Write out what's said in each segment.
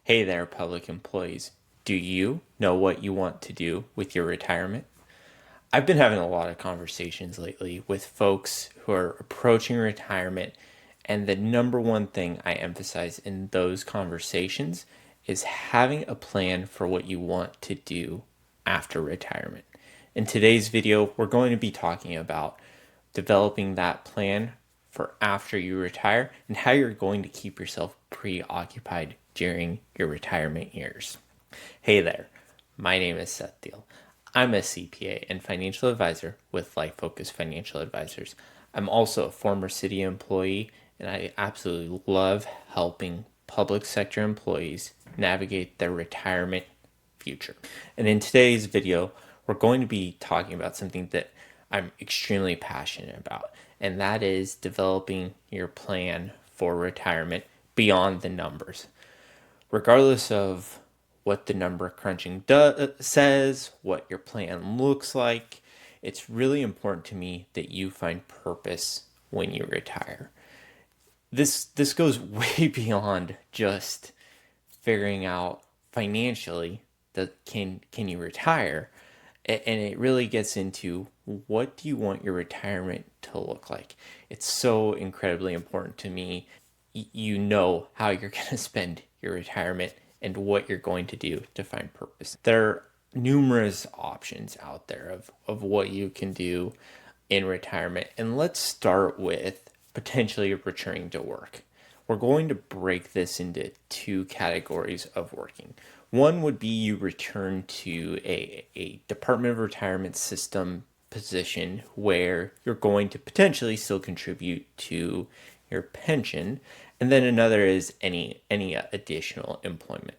Hey there, public employees. Do you know what you want to do with your retirement? I've been having a lot of conversations lately with folks who are approaching retirement, and the number one thing I emphasize in those conversations is having a plan for what you want to do after retirement. In today's video, we're going to be talking about developing that plan for after you retire and how you're going to keep yourself preoccupied during your retirement years. Hey there, my name is Seth. I'm a CPA and financial advisor with Life Focus Financial Advisors. I'm also a former city employee, and I absolutely love helping public sector employees navigate their retirement future. And in today's video, we're going to be talking about something that I'm extremely passionate about, and that is developing your plan for retirement beyond the numbers. Regardless of what the number crunching says, what your plan looks like, it's really important to me that you find purpose when you retire. This goes way beyond just figuring out financially that can you retire, and it really gets into what do you want your retirement to look like. It's so incredibly important to me. You know how you're going to spend your retirement and what you're going to do to find purpose. There are numerous options out there of what you can do in retirement, and let's start with potentially returning to work. We're going to break this into two categories of working. One would be you return to a Department of Retirement System position where you're going to potentially still contribute to your pension. And then another is any additional employment.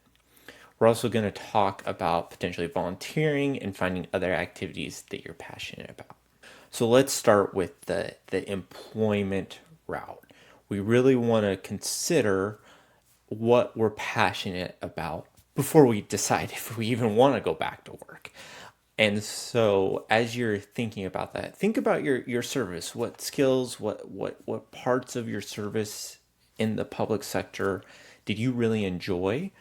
We're also going to talk about potentially volunteering and finding other activities that you're passionate about. So let's start with the employment route. We really want to consider what we're passionate about before we decide if we even want to go back to work. And so as you're thinking about that, think about your service. What skills, what parts of your service in the public sector did you really enjoy?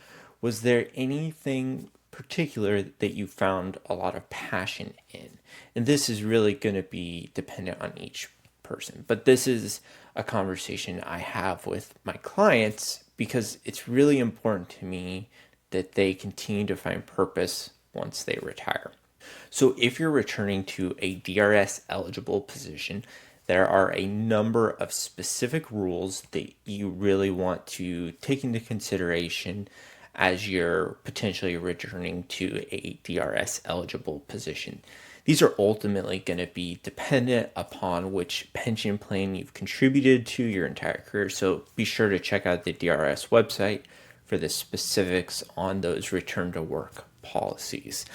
Was there anything particular that you found a lot of passion in? And this is really going to be dependent on each person. But this is a conversation I have with my clients because it's really important to me that they continue to find purpose once they retire. So if you're returning to a DRS eligible position, there are a number of specific rules that you really want to take into consideration as you're potentially returning to a DRS eligible position. These are ultimately going to be dependent upon which pension plan you've contributed to your entire career. So be sure to check out the DRS website for the specifics on those return to work policies.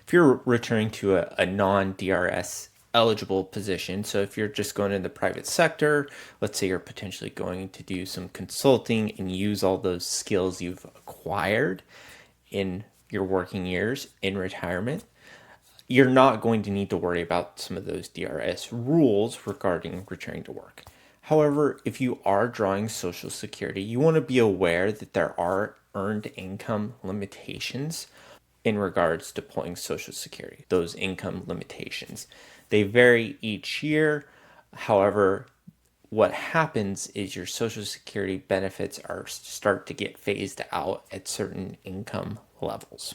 If you're returning to a non-DRS eligible position, so if you're just going in the private sector, let's say you're potentially going to do some consulting and use all those skills you've acquired in your working years in retirement, you're not going to need to worry about some of those DRS rules regarding returning to work. However, if you are drawing Social Security, you want to be aware that there are earned income limitations in regards to pulling Social Security, those income limitations. They vary each year. However, what happens is your Social Security benefits start to get phased out at certain income levels.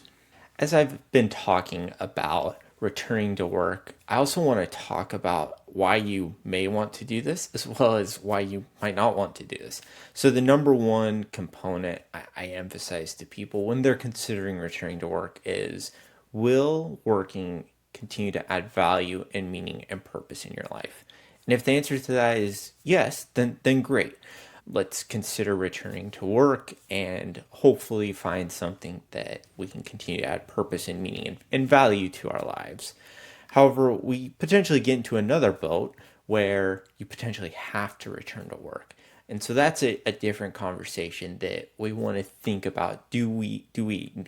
As I've been talking about returning to work, I also want to talk about why you may want to do this as well as why you might not want to do this. So the number one component I emphasize to people when they're considering returning to work is, will working continue to add value and meaning and purpose in your life? And if the answer to that is yes, then great. Let's consider returning to work and hopefully find something that we can continue to add purpose and meaning and value to our lives. However, we potentially get into another boat where you potentially have to return to work. And so that's a different conversation that we want to think about. Do we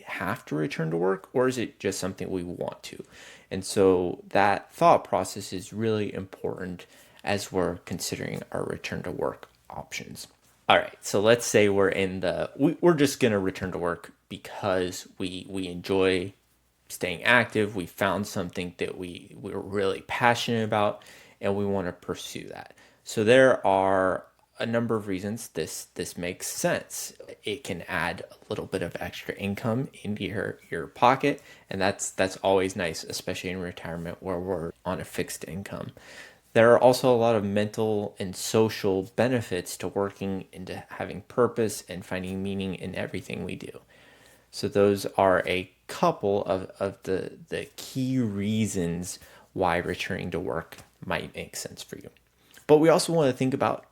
have to return to work, or is it just something we want to? And so that thought process is really important as we're considering our return to work options. All right, so let's say we're just gonna return to work because we enjoy staying active. We found something that we're really passionate about, and we want to pursue that. So there are a number of reasons this makes sense. It can add a little bit of extra income into your pocket, and that's always nice, especially in retirement where we're on a fixed income. There are also a lot of mental and social benefits to working into having purpose and finding meaning in everything we do. So those are a couple of the key reasons why returning to work might make sense for you. But we also want to think about,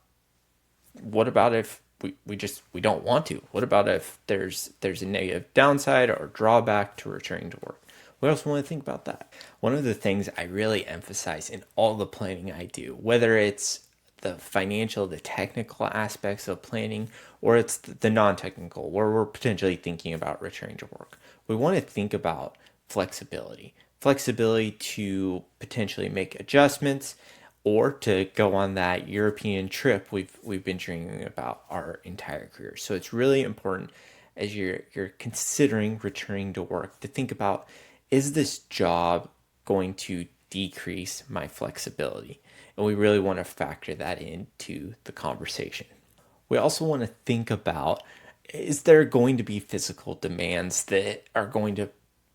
what about if we don't want to? What about if there's a negative downside or drawback to returning to work? We also want to think about that. One of the things I really emphasize in all the planning I do, whether it's the financial, the technical aspects of planning, or it's the non-technical, where we're potentially thinking about returning to work, we want to think about flexibility. Flexibility to potentially make adjustments or to go on that European trip we've been dreaming about our entire career. So it's really important as you're considering returning to work to think about, is this job going to decrease my flexibility? And we really want to factor that into the conversation. We also want to think about, is there going to be physical demands that are going to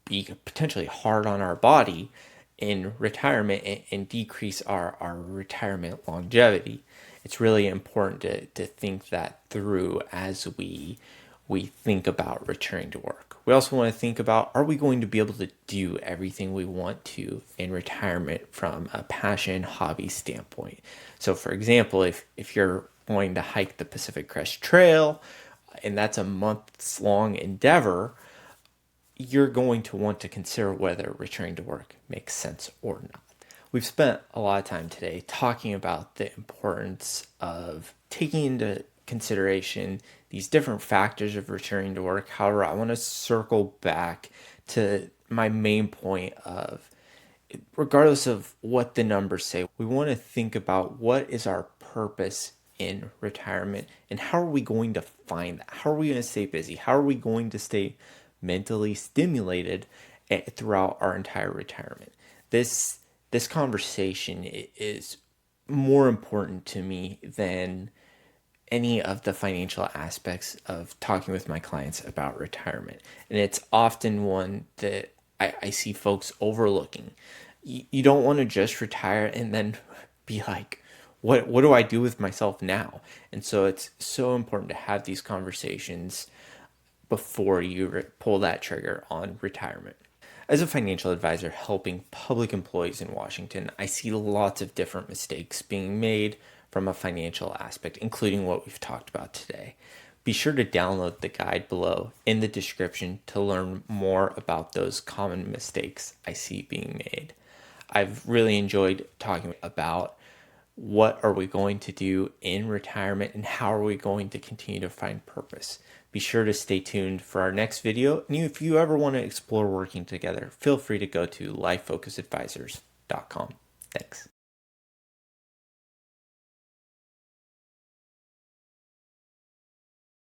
be potentially hard on our body in retirement and decrease our retirement longevity? It's really important to think that through as we think about returning to work. We also want to think about, are we going to be able to do everything we want to in retirement from a passion hobby standpoint? So for example, if you're going to hike the Pacific Crest Trail and that's a months long endeavor, you're going to want to consider whether returning to work makes sense or not. We've spent a lot of time today talking about the importance of taking into consideration these different factors of returning to work. However, I want to circle back to my main point of, regardless of what the numbers say, we want to think about what is our purpose in retirement and how are we going to find that? How are we going to stay busy? How are we going to stay mentally stimulated throughout our entire retirement? This conversation is more important to me than any of the financial aspects of talking with my clients about retirement. And it's often one that I see folks overlooking. You don't want to just retire and then be like, what do I do with myself now? And so it's so important to have these conversations before you pull that trigger on retirement. As a financial advisor helping public employees in Washington, I see lots of different mistakes being made from a financial aspect, including what we've talked about today. Be sure to download the guide below in the description to learn more about those common mistakes I see being made. I've really enjoyed talking about what are we going to do in retirement and how are we going to continue to find purpose. Be sure to stay tuned for our next video. And if you ever want to explore working together, feel free to go to lifefocusadvisors.com. Thanks.